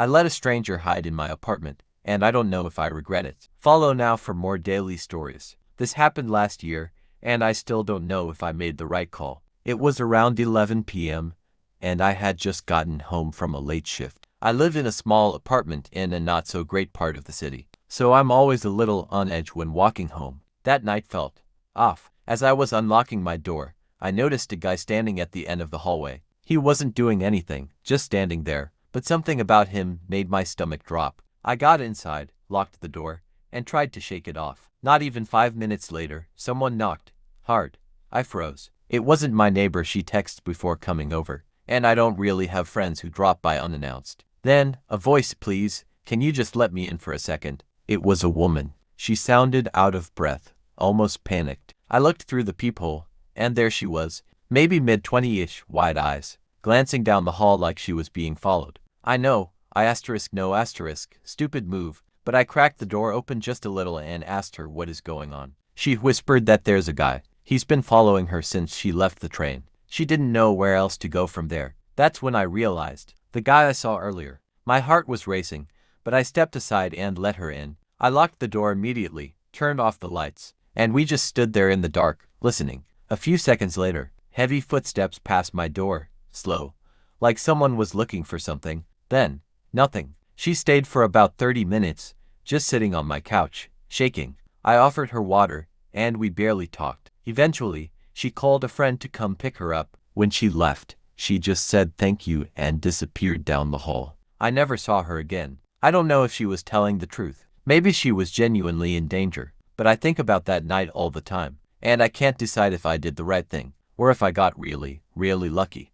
I let a stranger hide in my apartment, and I don't know if I regret it. Follow now for more daily stories. This happened last year, and I still don't know if I made the right call. It was around 11 p.m., and I had just gotten home from a late shift. I live in a small apartment in a not-so-great part of the city, so I'm always a little on edge when walking home. That night felt off. As I was unlocking my door, I noticed a guy standing at the end of the hallway. He wasn't doing anything, just standing there, but something about him made my stomach drop. I got inside, locked the door, and tried to shake it off. Not even 5 minutes later, someone knocked. Hard. I froze. It wasn't my neighbor she texted before coming over, and I don't really have friends who drop by unannounced. Then, a voice, please, can you just let me in for a second? It was a woman. She sounded out of breath, almost panicked. I looked through the peephole, and there she was, maybe mid-20-ish, wide eyes, glancing down the hall like she was being followed. I know, no asterisk, stupid move, but I cracked the door open just a little and asked her what is going on. She whispered that there's a guy. He's been following her since she left the train. She didn't know where else to go from there. That's when I realized. The guy I saw earlier. My heart was racing, but I stepped aside and let her in. I locked the door immediately, turned off the lights, and we just stood there in the dark, listening. A few seconds later, heavy footsteps passed my door, slow, like someone was looking for something. Then, nothing. She stayed for about 30 minutes, just sitting on my couch, shaking. I offered her water, and we barely talked. Eventually, she called a friend to come pick her up. When she left, she just said thank you and disappeared down the hall. I never saw her again. I don't know if she was telling the truth. Maybe she was genuinely in danger, but I think about that night all the time, and I can't decide if I did the right thing, or if I got really, really lucky.